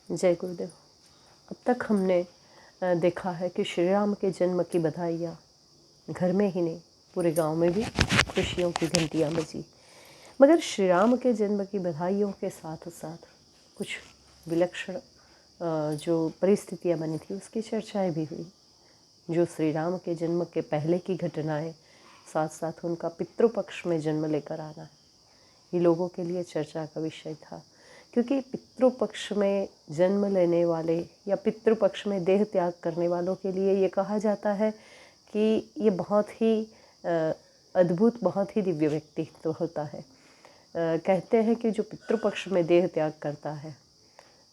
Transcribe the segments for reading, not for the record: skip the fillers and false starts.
जय गुरुदेव। अब तक हमने देखा है कि श्री राम के जन्म की बधाइयाँ घर में ही नहीं पूरे गांव में भी खुशियों की घंटियाँ बजी। मगर श्री राम के जन्म की बधाइयों के साथ साथ कुछ विलक्षण जो परिस्थितियाँ बनी थी उसकी चर्चाएं भी हुई। जो श्री राम के जन्म के पहले की घटनाएं, साथ साथ उनका पितृपक्ष में जन्म लेकर आना, ये लोगों के लिए चर्चा का विषय था। क्योंकि पितृपक्ष में जन्म लेने वाले या पितृपक्ष में देह त्याग करने वालों के लिए ये कहा जाता है कि ये बहुत ही अद्भुत, बहुत ही दिव्य व्यक्तित्व होता है। कहते हैं कि जो पितृपक्ष में देह त्याग करता है,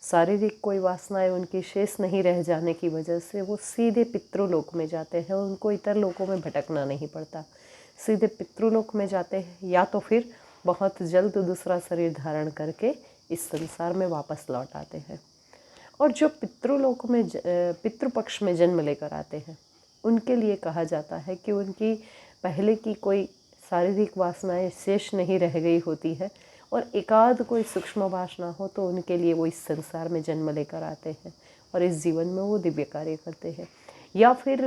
शारीरिक कोई वासनाएं उनकी शेष नहीं रह जाने की वजह से वो सीधे पितृलोक में जाते हैं। उनको इतर लोकों में भटकना नहीं पड़ता, सीधे पितृलोक में जाते हैं, या तो फिर बहुत जल्द दूसरा शरीर धारण करके इस संसार में वापस लौट आते हैं। और जो पितृलोक में पितृपक्ष में जन्म लेकर आते हैं उनके लिए कहा जाता है कि उनकी पहले की कोई शारीरिक वासनाएं शेष नहीं रह गई होती है, और एकाध कोई सूक्ष्म वासना हो तो उनके लिए वो इस संसार में जन्म लेकर आते हैं और इस जीवन में वो दिव्य कार्य करते हैं। या फिर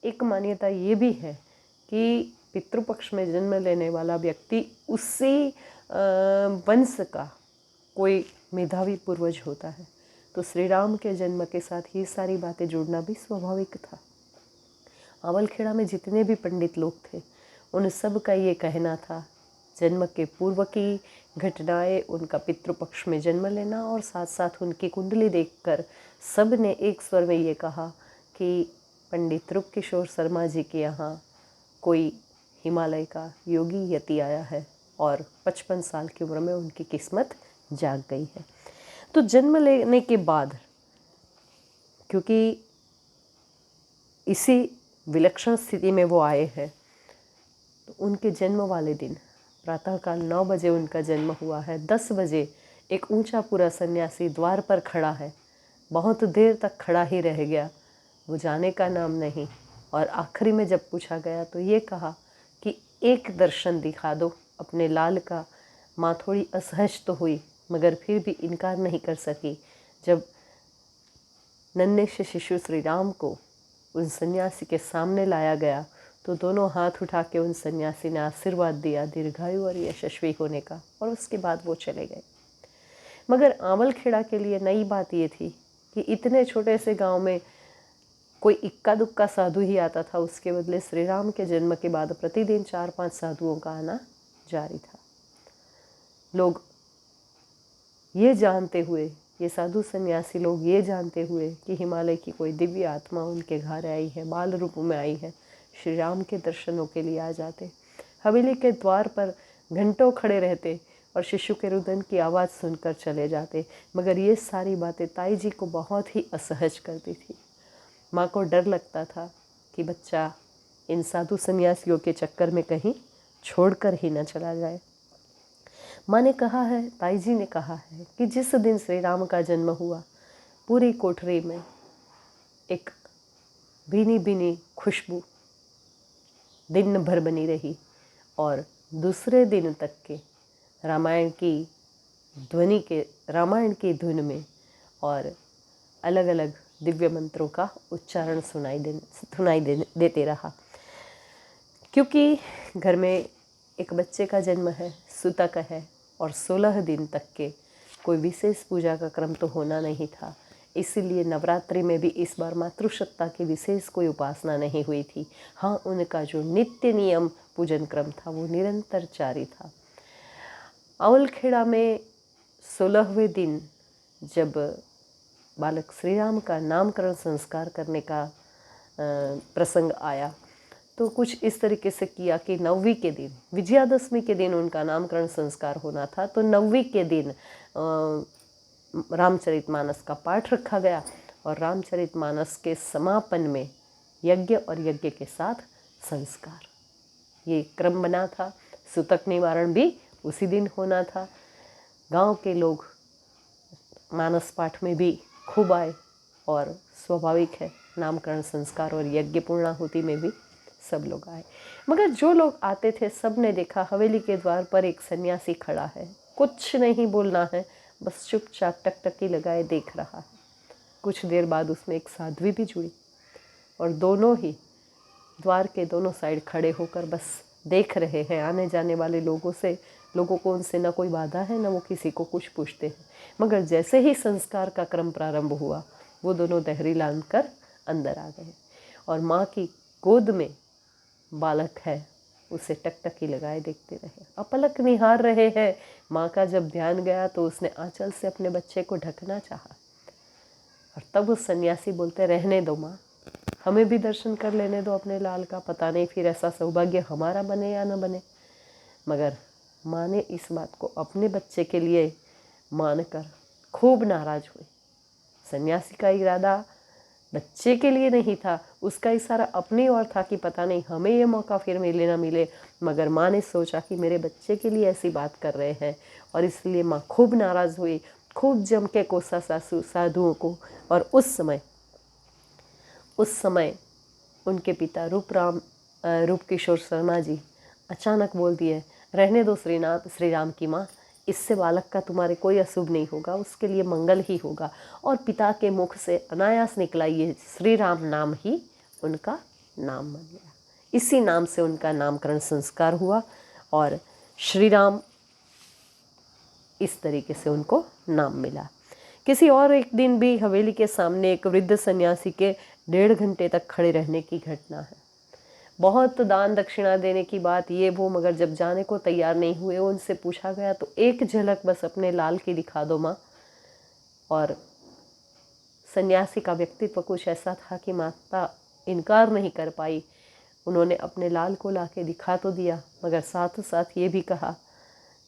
एक मान्यता ये भी है कि पितृपक्ष में जन्म लेने वाला व्यक्ति उसी वंश का कोई मेधावी पूर्वज होता है। तो श्री राम के जन्म के साथ ये सारी बातें जुड़ना भी स्वाभाविक था। आवलखेड़ा में जितने भी पंडित लोग थे उन सब का ये कहना था, जन्म के पूर्व की घटनाएं, उनका पितृपक्ष में जन्म लेना और साथ साथ उनकी कुंडली देखकर सब ने एक स्वर में ये कहा कि पंडित रूप किशोर शर्मा जी के यहाँ कोई हिमालय का योगी यति आया है और 55 साल की उम्र में उनकी किस्मत जाग गई है। तो जन्म लेने के बाद, क्योंकि इसी विलक्षण स्थिति में वो आए हैं, तो उनके जन्म वाले दिन प्रातःकाल 9 बजे उनका जन्म हुआ है। 10 बजे एक ऊंचा पूरा सन्यासी द्वार पर खड़ा है, बहुत देर तक खड़ा ही रह गया, वो जाने का नाम नहीं। और आखिरी में जब पूछा गया तो ये कहा कि एक दर्शन दिखा दो अपने लाल का। माँ थोड़ी असहज तो हुई मगर फिर भी इनकार नहीं कर सकी। जब नन्हे से शिशु श्री राम को उन सन्यासी के सामने लाया गया तो दोनों हाथ उठा के उन सन्यासी ने आशीर्वाद दिया दीर्घायु और यशस्वी होने का, और उसके बाद वो चले गए। मगर आवलखेड़ा के लिए नई बात ये थी कि इतने छोटे से गांव में कोई इक्का दुक्का साधु ही आता था, उसके बदले श्री राम के जन्म के बाद प्रतिदिन 4-5 साधुओं का आना जारी था। लोग ये जानते हुए, ये साधु सन्यासी लोग ये जानते हुए कि हिमालय की कोई दिव्य आत्मा उनके घर आई है, बाल रूप में आई है, श्री राम के दर्शनों के लिए आ जाते। हवेली के द्वार पर घंटों खड़े रहते और शिशु के रुदन की आवाज़ सुनकर चले जाते। मगर ये सारी बातें ताई जी को बहुत ही असहज करती थी। माँ को डर लगता था कि बच्चा इन साधु सन्यासियों के चक्कर में कहीं छोड़कर ही न चला जाए। माँ ने कहा है, ताई जी ने कहा है कि जिस दिन श्री राम का जन्म हुआ पूरी कोठरी में एक भीनी भीनी खुशबू दिन भर बनी रही, और दूसरे दिन तक के रामायण की धुन में और अलग अलग दिव्य मंत्रों का उच्चारण सुनाई देते रहा। क्योंकि घर में एक बच्चे का जन्म है, सूतक है, और 16 दिन तक के कोई विशेष पूजा का क्रम तो होना नहीं था। इसीलिए नवरात्रि में भी इस बार मातृसत्ता की विशेष कोई उपासना नहीं हुई थी। हाँ, उनका जो नित्य नियम पूजन क्रम था वो निरंतर जारी था। आवलखेड़ा में 16वें दिन जब बालक श्री राम का नामकरण संस्कार करने का प्रसंग आया तो कुछ इस तरीके से किया कि 9वीं के दिन, विजयादशमी के दिन उनका नामकरण संस्कार होना था, तो 9वीं के दिन रामचरितमानस का पाठ रखा गया और रामचरितमानस के समापन में यज्ञ और यज्ञ के साथ संस्कार, ये क्रम बना था। सूतक निवारण भी उसी दिन होना था। गांव के लोग मानस पाठ में भी खूब आए और स्वाभाविक है नामकरण संस्कार और यज्ञ पूर्णाहुति में भी सब लोग आए। मगर जो लोग आते थे सब ने देखा हवेली के द्वार पर एक सन्यासी खड़ा है, कुछ नहीं बोलना है, बस चुपचाप टकटकी लगाए देख रहा है। कुछ देर बाद उसमें एक साध्वी भी जुड़ी और दोनों ही द्वार के दोनों साइड खड़े होकर बस देख रहे हैं। आने जाने वाले लोगों को उनसे न कोई बाधा है, न वो किसी को कुछ पूछते हैं। मगर जैसे ही संस्कार का क्रम प्रारंभ हुआ, वो दोनों दहरी लांघ कर अंदर आ गए और माँ की गोद में बालक है उसे टकटकी लगाए देखते रहे, अपलक निहार रहे हैं। माँ का जब ध्यान गया तो उसने आंचल से अपने बच्चे को ढकना चाहा और तब उस सन्यासी बोलते, रहने दो माँ, हमें भी दर्शन कर लेने दो अपने लाल का, पता नहीं फिर ऐसा सौभाग्य हमारा बने या न बने। मगर माँ ने इस बात को अपने बच्चे के लिए मानकर खूब नाराज हुई। सन्यासी का इरादा बच्चे के लिए नहीं था, उसका इशारा अपनी ओर था कि पता नहीं हमें ये मौका फिर मिले ना मिले। मगर माँ ने सोचा कि मेरे बच्चे के लिए ऐसी बात कर रहे हैं और इसलिए माँ खूब नाराज़ हुई, खूब जम के कोसा साधुओं को। और उस समय उनके पिता रूप किशोर शर्मा जी अचानक बोल दिए, रहने दो श्री राम की माँ, इससे बालक का तुम्हारे कोई अशुभ नहीं होगा, उसके लिए मंगल ही होगा। और पिता के मुख से अनायास निकला ये श्री राम नाम ही उनका नाम बन गया। इसी नाम से उनका नामकरण संस्कार हुआ और श्री राम इस तरीके से उनको नाम मिला। किसी और एक दिन भी हवेली के सामने एक वृद्ध सन्यासी के 1.5 घंटे तक खड़े रहने की घटना है। बहुत दान दक्षिणा देने की बात ये वो, मगर जब जाने को तैयार नहीं हुए, उनसे पूछा गया तो एक झलक बस अपने लाल की दिखा दो माँ। और सन्यासी का व्यक्तित्व कुछ ऐसा था कि माता इनकार नहीं कर पाई। उन्होंने अपने लाल को लाके दिखा तो दिया, मगर साथ साथ ये भी कहा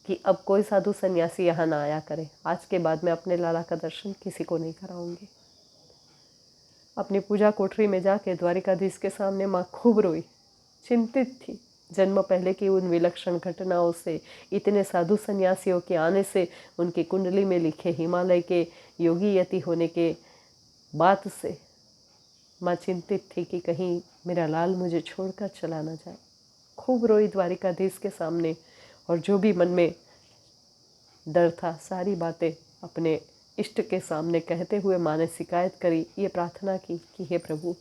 कि अब कोई साधु सन्यासी यहाँ ना आया करे, आज के बाद मैं अपने लाला का दर्शन किसी को नहीं कराऊंगी। अपनी पूजा कोठरी में जाके द्वारिकाधीश के सामने माँ खूब रोई, चिंतित थी। जन्म पहले की उन विलक्षण घटनाओं से, इतने साधु सन्यासियों के आने से, उनकी कुंडली में लिखे हिमालय के योगी यति होने के बात से माँ चिंतित थी कि कहीं मेरा लाल मुझे छोड़कर चला ना जाए। खूब रोई द्वारिकाधीश के सामने और जो भी मन में डर था सारी बातें अपने इष्ट के सामने कहते हुए माँ ने शिकायत करी, ये प्रार्थना की कि हे प्रभु,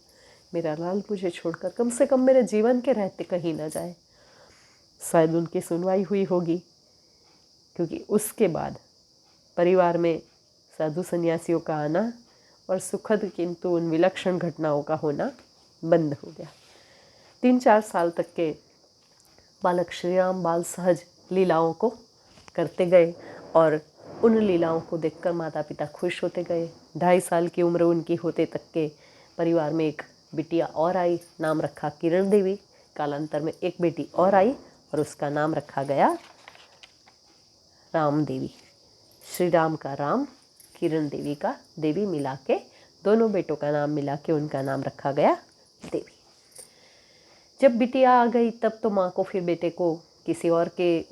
मेरा लाल मुझे छोड़कर कम से कम मेरे जीवन के रहते कहीं ना जाए। शायद उनकी सुनवाई हुई होगी, क्योंकि उसके बाद परिवार में साधु सन्यासियों का आना और सुखद किंतु उन विलक्षण घटनाओं का होना बंद हो गया। 3-4 साल तक के बालक श्री राम बाल सहज लीलाओं को करते गए और उन लीलाओं को देखकर माता पिता खुश होते गए। 2.5 साल की उम्र उनकी होते तक के परिवार में एक बिटिया और आई, नाम रखा किरण देवी। कालांतर में एक बेटी और आई और उसका नाम रखा गया राम देवी। श्री राम का राम, किरण देवी का देवी मिला के, दोनों बेटों का नाम मिला के उनका नाम रखा गया देवी। जब बिटिया आ गई तब तो माँ को फिर बेटे को किसी और के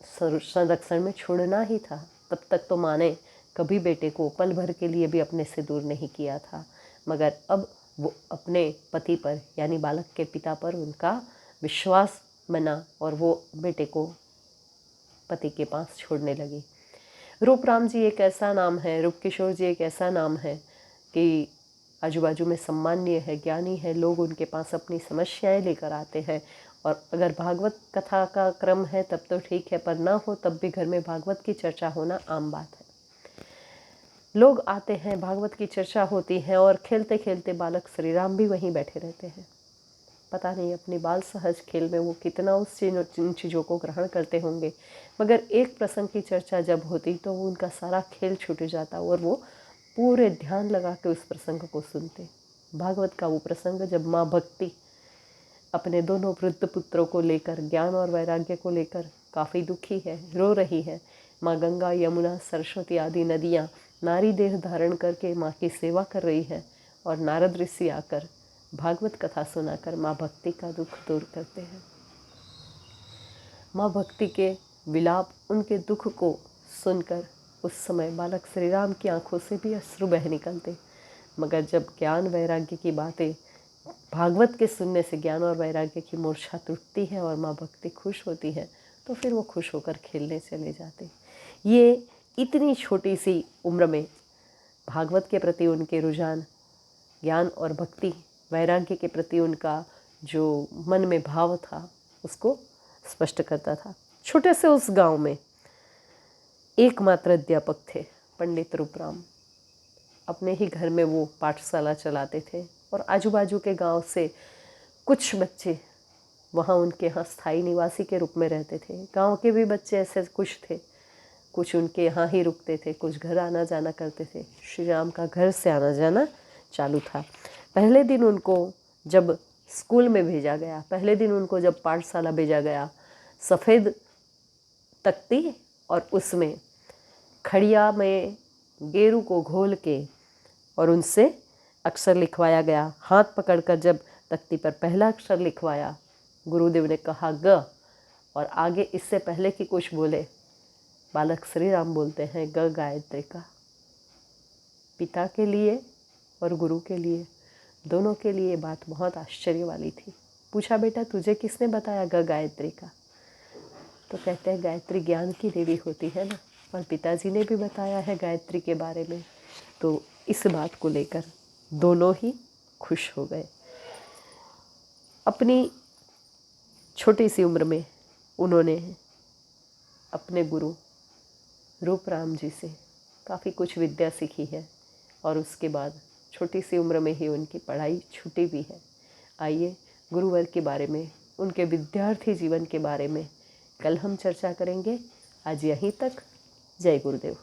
संरक्षण में छोड़ना ही था। तब तक तो माँ ने कभी बेटे को पल भर के लिए भी अपने से दूर नहीं किया था, मगर अब वो अपने पति पर यानी बालक के पिता पर उनका विश्वास बना और वो बेटे को पति के पास छोड़ने लगी। रूपराम जी एक ऐसा नाम है, रूप किशोर जी एक ऐसा नाम है कि आजू बाजू में सम्मान्य है, ज्ञानी है, लोग उनके पास अपनी समस्याएं लेकर आते हैं। और अगर भागवत कथा का क्रम है तब तो ठीक है, पर ना हो तब भी घर में भागवत की चर्चा होना आम बात है। लोग आते हैं, भागवत की चर्चा होती है और खेलते खेलते बालक श्री राम भी वहीं बैठे रहते हैं। पता नहीं अपनी बाल सहज खेल में वो कितना उन चीज़ों को ग्रहण करते होंगे, मगर एक प्रसंग की चर्चा जब होती तो उनका सारा खेल छूट जाता और वो पूरे ध्यान लगा के उस प्रसंग को सुनते। भागवत का वो प्रसंग जब माँ भक्ति अपने दोनों वृद्ध पुत्रों को लेकर, ज्ञान और वैराग्य को लेकर काफ़ी दुखी है, रो रही है। माँ गंगा, यमुना, सरस्वती आदि नदियाँ नारी देह धारण करके माँ की सेवा कर रही है और नारद ऋषि आकर भागवत कथा सुनाकर माँ भक्ति का दुख दूर करते हैं। माँ भक्ति के विलाप, उनके दुख को सुनकर उस समय बालक श्री राम की आंखों से भी अश्रु बह निकलते। मगर जब ज्ञान वैराग्य की बातें, भागवत के सुनने से ज्ञान और वैराग्य की मूर्छा टूटती है और माँ भक्ति खुश होती है, तो फिर वो खुश होकर खेलने चले जाते। ये इतनी छोटी सी उम्र में भागवत के प्रति उनके रुझान, ज्ञान और भक्ति, वैराग्य के प्रति उनका जो मन में भाव था उसको स्पष्ट करता था। छोटे से उस गांव में एकमात्र अध्यापक थे पंडित रूपराम। अपने ही घर में वो पाठशाला चलाते थे और आजू बाजू के गांव से कुछ बच्चे वहाँ उनके यहाँ स्थायी निवासी के रूप में रहते थे। गांव के भी बच्चे ऐसे कुछ थे, कुछ उनके यहाँ ही रुकते थे, कुछ घर आना जाना करते थे। श्री राम का घर से आना जाना चालू था। पहले दिन उनको जब स्कूल में भेजा गया, पहले दिन उनको जब पाठशाला भेजा गया, सफ़ेद तख्ती और उसमें खड़िया में गेरू को घोल के और उनसे अक्षर लिखवाया गया। हाथ पकड़कर जब तख्ती पर पहला अक्षर लिखवाया, गुरुदेव ने कहा ग, और आगे इससे पहले कि कुछ बोले बालक श्री राम बोलते हैं ग गायत्री का। पिता के लिए और गुरु के लिए, दोनों के लिए बात बहुत आश्चर्य वाली थी। पूछा बेटा तुझे किसने बताया ग गायत्री का? तो कहते हैं गायत्री ज्ञान की देवी होती है ना, और पिताजी ने भी बताया है गायत्री के बारे में। तो इस बात को लेकर दोनों ही खुश हो गए। अपनी छोटी सी उम्र में उन्होंने अपने गुरु रूपराम जी से काफ़ी कुछ विद्या सीखी है और उसके बाद छोटी सी उम्र में ही उनकी पढ़ाई छूटी भी है। आइए गुरुवर के बारे में, उनके विद्यार्थी जीवन के बारे में कल हम चर्चा करेंगे। आज यहीं तक। जय गुरुदेव।